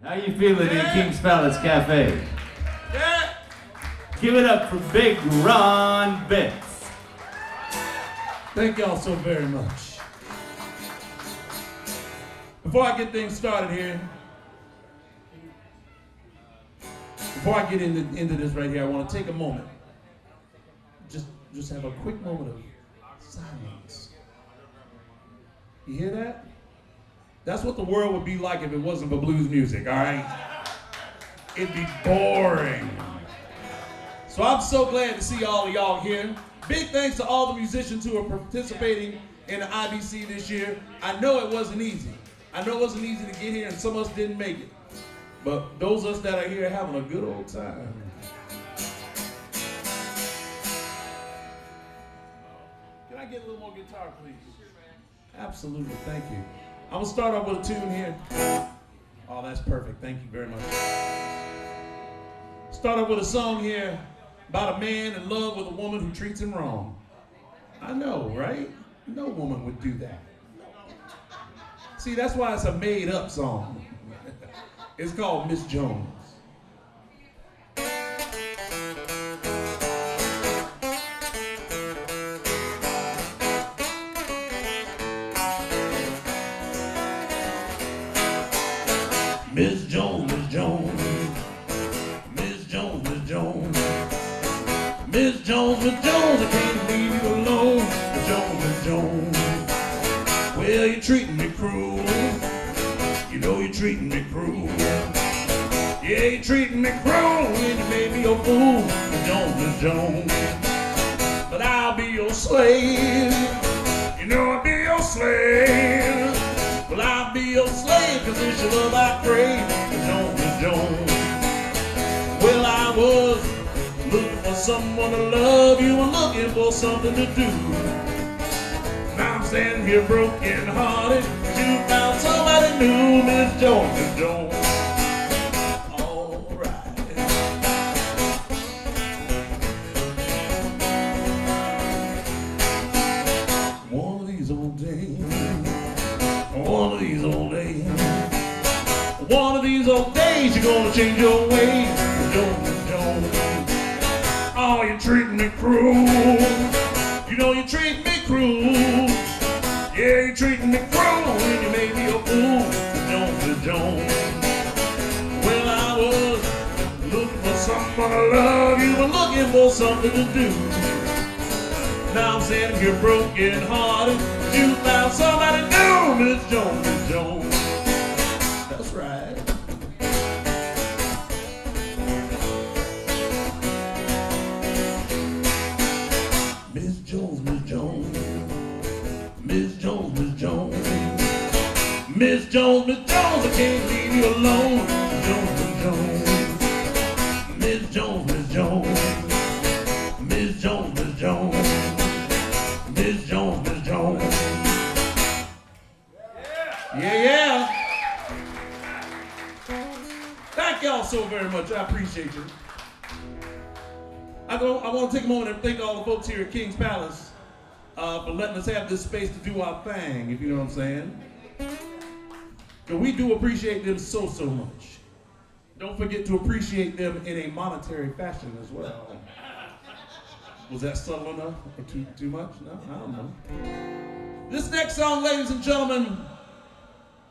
How you feeling in King's Palace Cafe? Yeah. Give it up for Big Ron Betts. Thank y'all so very much. Before I get things started here, before I get into this right here, I want to take a moment. Just have a quick moment of silence. You hear that? That's what the world would be like if it wasn't for blues music, all right? It'd be boring. So I'm so glad to see all of y'all here. Big thanks to all the musicians who are participating in the IBC this year. I know it wasn't easy. I know it wasn't easy to get here and some of us didn't make it. But those of us that are here are having a good old time. Can I get a little more guitar, please? Absolutely, thank you. I'm gonna start off with a tune here. Oh, that's perfect, thank you very much. Start off with a song here about a man in love with a woman who treats him wrong. I know, right? No woman would do that. See, that's why it's a made-up song. It's called Miss Jones. Miss Jones, Miss Jones, Miss Jones, Miss Jones, Miss Jones, Miss Jones, I can't leave you alone. Miss Jones, Miss Jones, well, you're treating me cruel. You know you're treating me cruel. Yeah, you're treating me cruel and you made me a fool. Miss Jones, Miss Jones, but I'll be your slave. You know I'll be your slave. Well, I'll be your slave, cause it's your love I crave. Miss Jones, Miss Jones. Well, I was looking for someone to love you and looking for something to do. Now I'm standing here broken hearted, cause you found somebody new. Miss Jones, Miss Jones. All right. One of these old days. One of these old days, one of these old days, you're gonna change your ways. Jones, Jones, oh, you're treating me cruel. You know you're treating me cruel. Yeah, you're treating me cruel and you made me a fool. Jones, Jones, well, I was looking for someone to love you and looking for something to do. Now I'm standing here broken hearted. You found somebody new, Miss Jones, Miss Jones. That's right. Miss Jones, Miss Jones, Miss Jones, Miss Jones, Miss Jones, Miss Jones, I can't leave you alone. Miss Jones, Miss Jones, Miss Jones, Miss Jones, Miss Jones, Miss Jones, Miss Jones. Yeah. Thank y'all so very much. I appreciate you. I want to take a moment and thank all the folks here at King's Palace for letting us have this space to do our thing, if you know what I'm saying. But we do appreciate them so much. Don't forget to appreciate them in a monetary fashion as well. Was that subtle enough or too much? No, I don't know. This next song, ladies and gentlemen,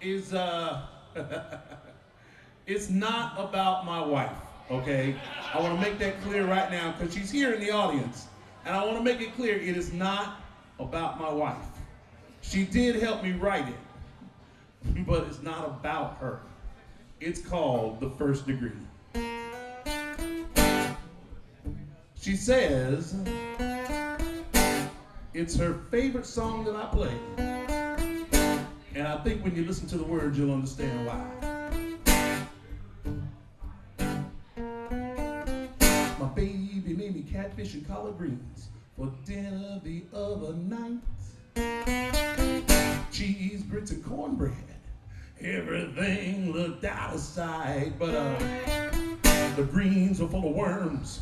is it's not about my wife, okay? I want to make that clear right now because she's here in the audience. And I want to make it clear, it is not about my wife. She did help me write it, but it's not about her. It's called The First Degree. She says it's her favorite song that I play. And I think when you listen to the words, you'll understand why. My baby made me catfish and collard greens for dinner the other night. Cheese, grits, and cornbread. Everything looked out of sight, but the greens were full of worms.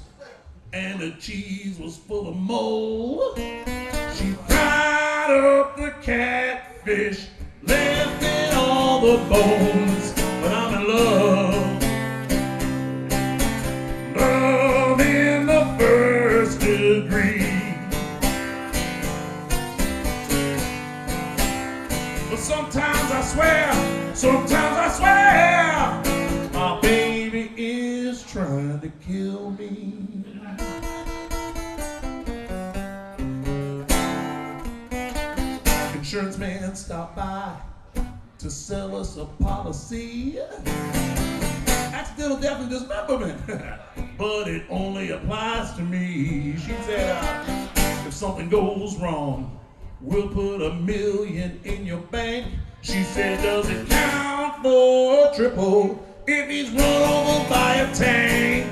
And the cheese was full of mold. She fried up the catfish, left in all the bones. But I'm in love stopped by to sell us a policy. Accidental death and dismemberment, but it only applies to me. She said, if something goes wrong, we'll put $1 million in your bank. She said, does it count for a triple if he's run over by a tank?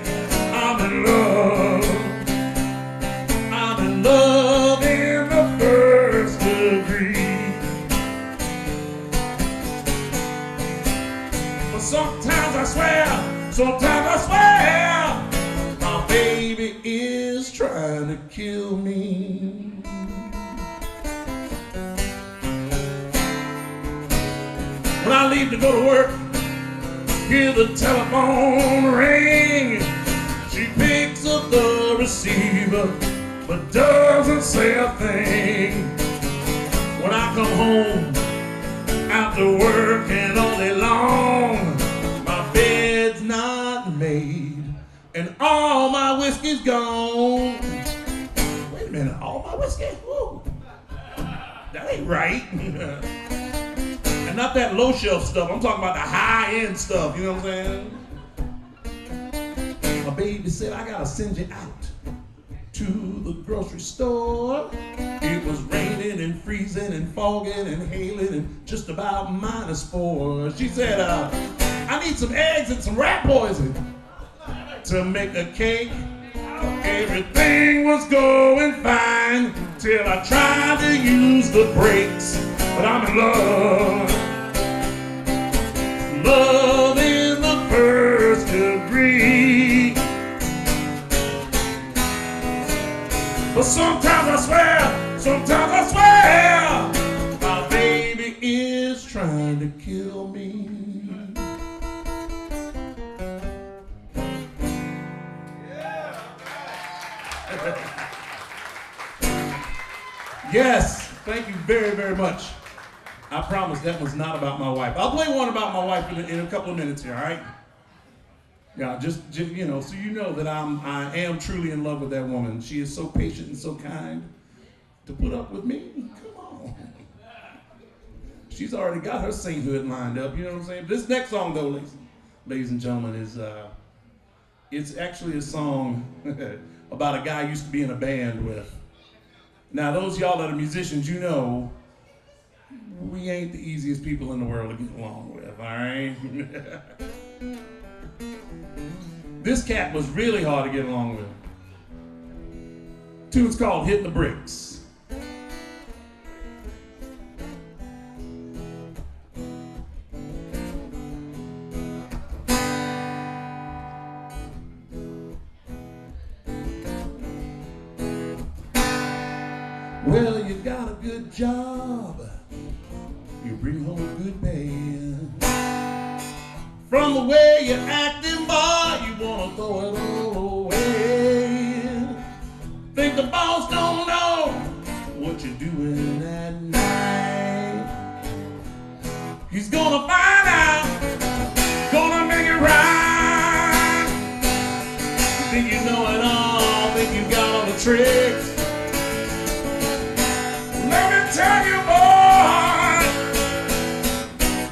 I'm in love. I'm in love in the first degree. But sometimes I swear, my baby is trying to kill me. When I leave to go to work, hear the telephone ring. She picks up the receiver, but doesn't say a thing. When I come home after working all day long, my bed's not made and all my whiskey's gone. Wait a minute, all my whiskey? Whoa. That ain't right. And not that low shelf stuff, I'm talking about the high end stuff, you know what I'm saying? My baby said, I gotta send you out to the grocery store. It was raining and freezing and fogging and hailing and just about -4. She said, I need some eggs and some rat poison to make a cake. Everything was going fine till I tried to use the brakes. But I'm in love. Love in the first degree. But sometimes I swear, my baby is trying to kill me. Yes, thank you very, very much. I promise that was not about my wife. I'll play one about my wife in a couple of minutes here, all right? Yeah, just you know, so you know that I am truly in love with that woman. She is so patient and so kind to put up with me. Come on. She's already got her sainthood lined up, you know what I'm saying? This next song, though, ladies and gentlemen, is it's actually a song about a guy I used to be in a band with. Now, those of y'all that are musicians, you know, we ain't the easiest people in the world to get along with, all right? This cat was really hard to get along with. Tune's called Hit the Bricks. Well, you got a good job. You bring home a good pay. From the way you're acting, boy, you wanna throw it all away. Think the boss don't know what you're doing at night. He's gonna find out, gonna make it right. You think you know it all, think you got all the tricks. Let me tell you, boy,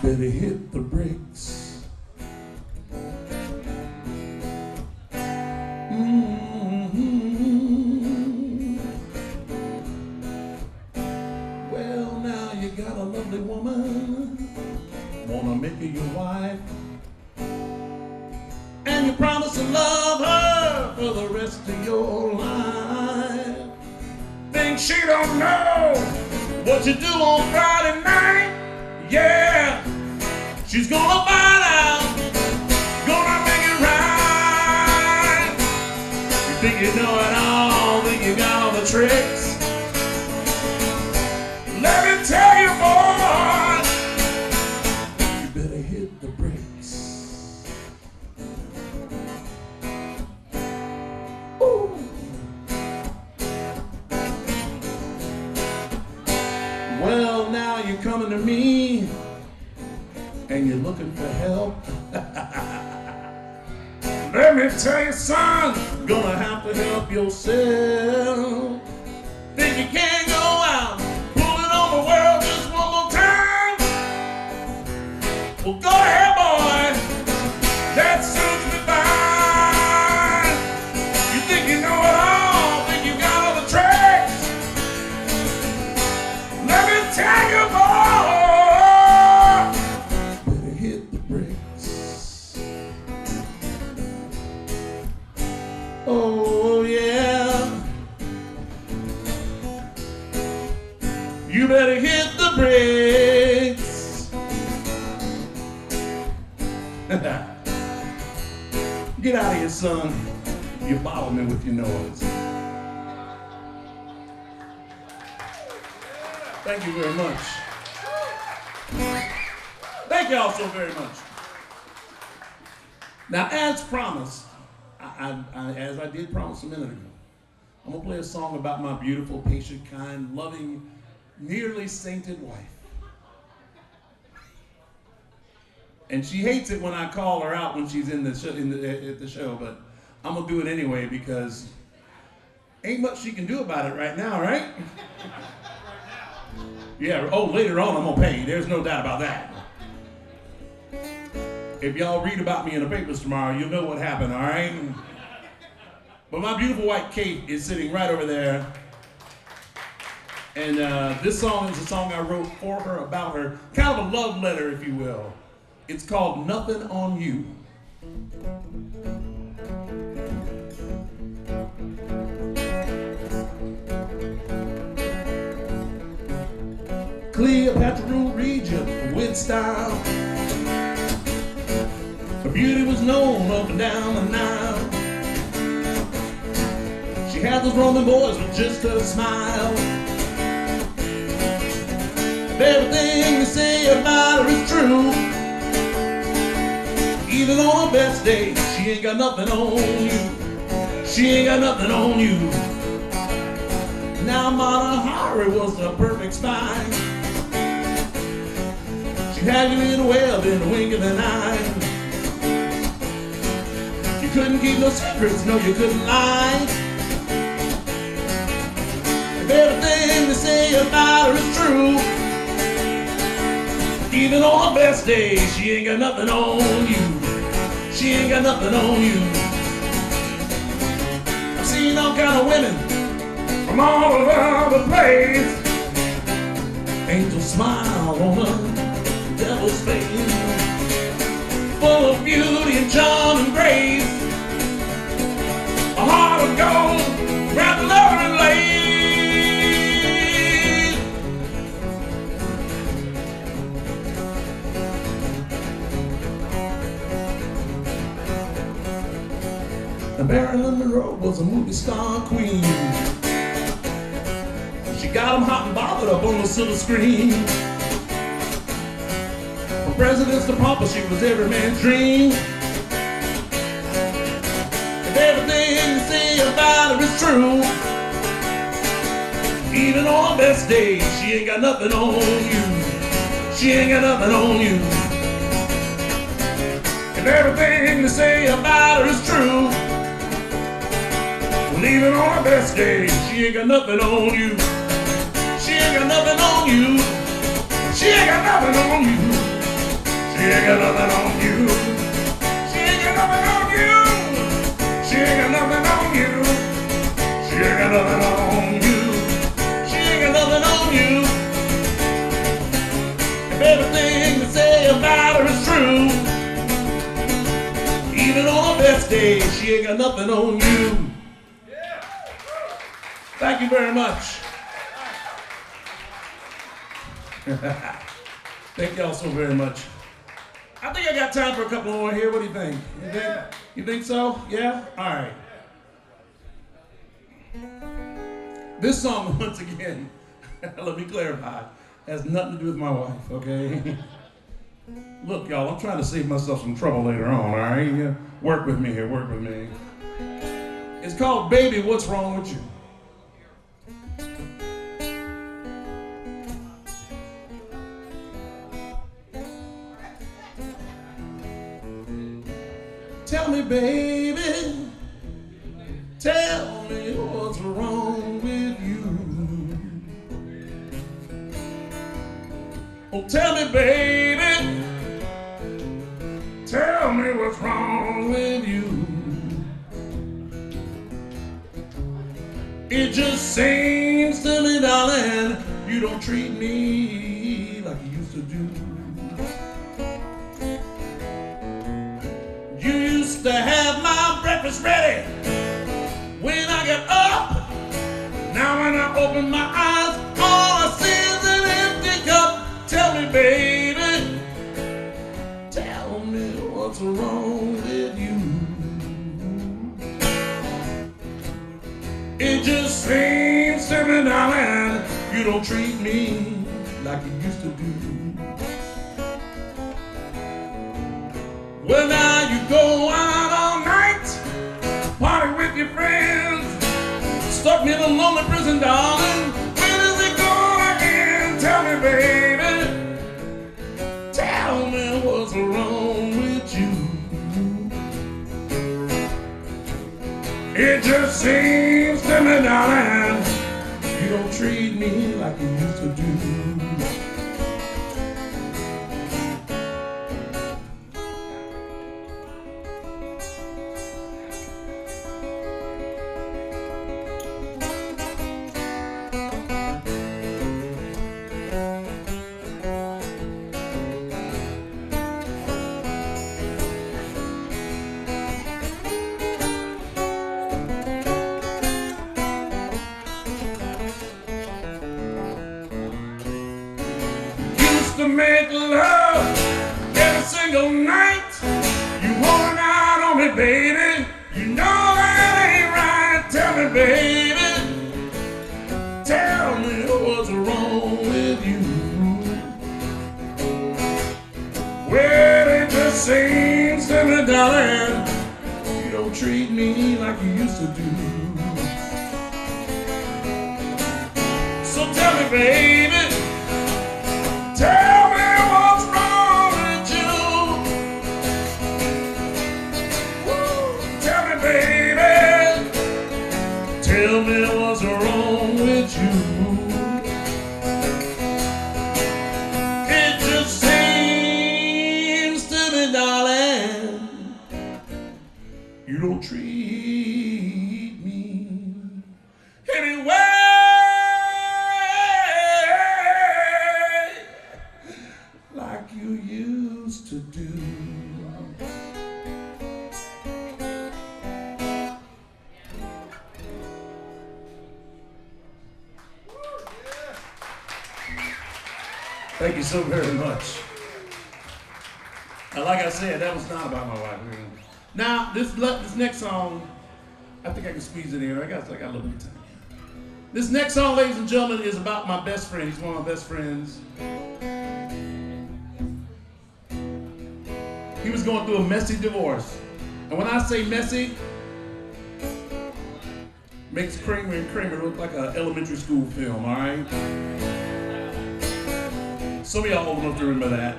better hit the bricks. Well, now you got a lovely woman, wanna make her your wife, and you promise to love her for the rest of your life. Think she don't know what you do on Friday night? Yeah, she's gonna find out, gonna make it right. You think you know it all, think you got all the tricks. Let me tell you, boy, you better hit the bricks. Ooh. Well, now you're coming to me and you're looking for help. Let me tell you, son, gonna have to help yourself. Think you can't go out, pulling on the world just one more time? Get out of here, son. You bother me with your noise. Thank you very much. Thank y'all so very much. Now, as promised, as I did promise a minute ago, I'm going to play a song about my beautiful, patient, kind, loving, nearly sainted wife. And she hates it when I call her out when she's at the show, but I'm going to do it anyway because ain't much she can do about it right now, right? Yeah, oh, later on I'm going to pay you. There's no doubt about that. If y'all read about me in the papers tomorrow, you'll know what happened, all right? But my beautiful wife, Kate, is sitting right over there. And this song is a song I wrote for her, about her, kind of a love letter, if you will. It's called Nothing on You. Cleopatra ruled Egypt with style. Her beauty was known up and down the Nile. She had those Roman boys with just a smile. And everything they say about her is true. Even on her best day, she ain't got nothing on you. She ain't got nothing on you. Now Mata Hari was the perfect spy. She had you in a web in the wink of an eye. You couldn't keep no secrets, no you couldn't lie. If everything they say about her is true, even on her best day, she ain't got nothing on you. She ain't got nothing on you. I've seen all kind of women from all over the place. Angel smile on her devil's face, full of beauty and charm and grace. A heart of gold, wrapped in love and lace. Marilyn Monroe was a movie star queen. She got them hot and bothered up on the silver screen. From presidents to paupers, she was every man's dream. And everything you say about her is true. Even on her best days, she ain't got nothing on you. She ain't got nothing on you. And everything they say about her is true. Well, even on her best days, she ain't got nothing on you. She ain't got nothing on you. She ain't got nothing on you. She ain't got nothing on you. She ain't got nothing on you. She ain't got nothing on you. She ain't got nothing on you. She ain't got nothing on you. If everything they say about her is true, even on her best days, she ain't got nothing on you. Thank you very much. Thank y'all so very much. I think I got time for a couple more here. What do you think? You think so? Yeah? All right. This song, once again, let me clarify, has nothing to do with my wife, okay? Look, y'all, I'm trying to save myself some trouble later on, all right? Yeah. Work with me here, work with me. It's called Baby, What's Wrong With You? Tell me, baby, tell me what's wrong with you. Oh, tell me, baby, tell me what's wrong with you. It just seems to me, darling, you don't treat me like you used to do. You used to have my breakfast ready when I get up. Now when I open my eyes, all I see is an empty cup. Tell me, baby, tell me what's wrong with you. just seems to me, darling, you don't treat me like you used to do. Well, now you go out all night, party with your friends, stuck me in a lonely prison, darling. When is it gonna end? Tell me, baby. Tell me what's wrong with you. It just seems to me, darling, you don't treat me like you used to do. To make love every single night. You worn out on me, baby. You know that ain't right. Tell me, baby. Tell me what's wrong with you. Well, it just seems to me, darling, you don't treat me like you used to do. So tell me, baby. Tell me what's wrong with you. Woo. Tell me, baby. Tell me what's wrong with you. It just seems to me, darling, you don't treat me anyway like you used to do. Thank you so very much. Now, like I said, that was not about my wife. Now, this next song, I think I can squeeze it in. I got a little bit of time. This next song, ladies and gentlemen, is about my best friend. He's one of my best friends. He was going through a messy divorce. And when I say messy, makes Kramer and Kramer look like an elementary school film, all right? Some of y'all old enough to remember that.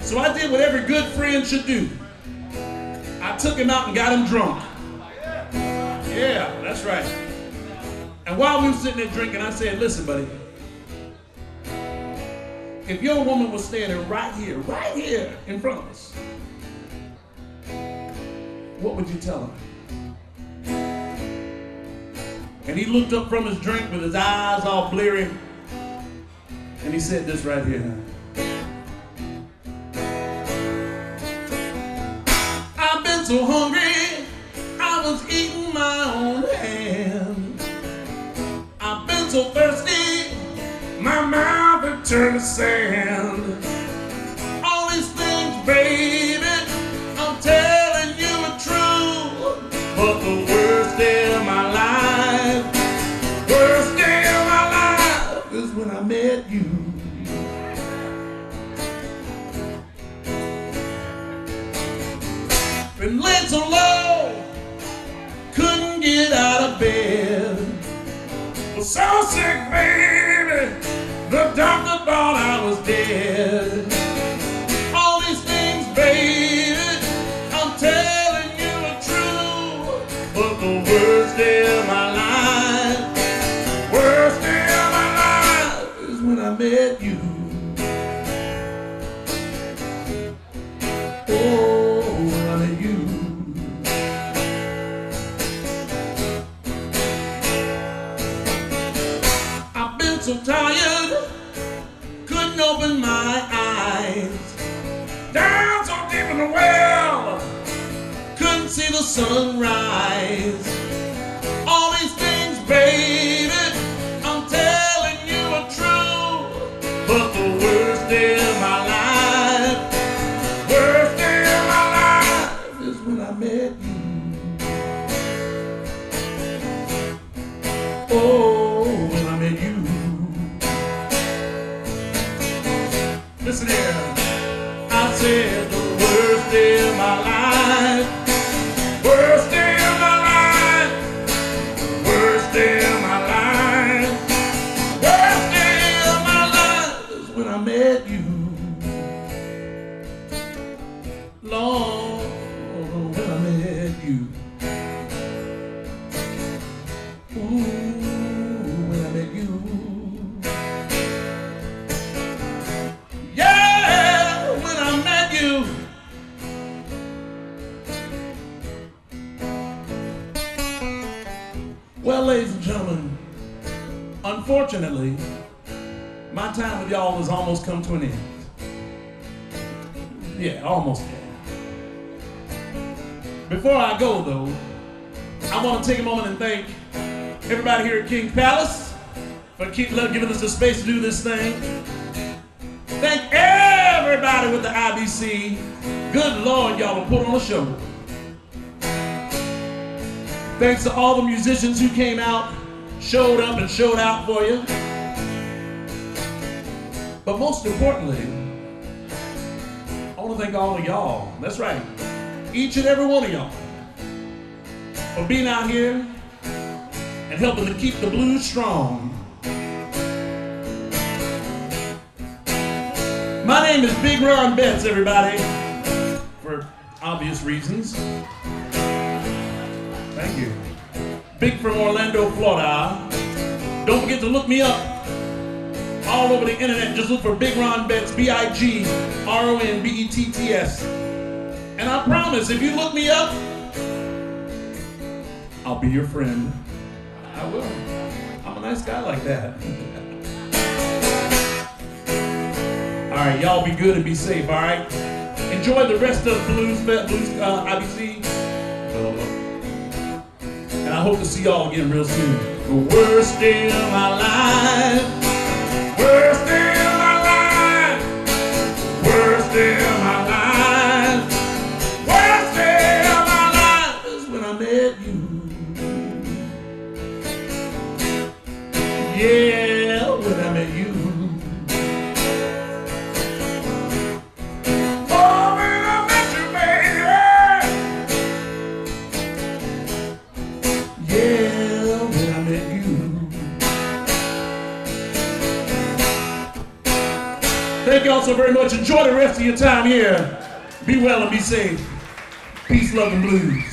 So I did what every good friend should do. I took him out and got him drunk. Yeah, that's right. And while we were sitting there drinking, I said, listen, buddy, if your woman was standing right here in front of us, what would you tell her? And he looked up from his drink with his eyes all bleary, and he said this right here. I've been so hungry, I was eating my own hand. I've been so thirsty, my mouth had turned to sand. All these things, baby, I'm telling you are true. But the worst day of my life, is when I met you. Been laid so low, couldn't get out of bed. Was so sick, baby, the doctor thought I was dead. All these things, baby, I'm telling you are true. But the worst day of my life, is when I met you. Oh, when I met you. I've been so tired, couldn't open my eyes. Down so deep in the well, couldn't see the sunrise. All these things, baby, I'm telling you are true. But the worst day of my life, is when I met you. Lord, when I met you. Ooh, when I met you. Yeah, when I met you. Well, ladies and gentlemen, unfortunately, my time with y'all has almost come to an end. Yeah, almost there. Before I go, though, I want to take a moment and thank everybody here at King's Palace for giving us the space to do this thing. Thank everybody with the IBC. Good Lord, y'all have put on a show. Thanks to all the musicians who came out, showed up and showed out for you. But most importantly, I want to thank all of y'all. That's right, each and every one of y'all, for being out here and helping to keep the blues strong. My name is Big Ron Betts, everybody, for obvious reasons. Thank you. Big from Orlando, Florida. Don't forget to look me up all over the internet. Just look for Big Ron Betts, BigRonBetts. And I promise, if you look me up, I'll be your friend. I will. I'm a nice guy like that. All right, y'all be good and be safe, all right? Enjoy the rest of the Blues IBC. And I hope to see y'all again real soon. The worst day of my life. Worst day of my life. Worst day of my life. Worst day of my life is when I met you. Yeah, when I met you. Oh, when I met you, baby. Yeah, when I met you. Thank y'all so very much. Enjoy the rest of your time here. Be well and be safe. Peace, love, and blues.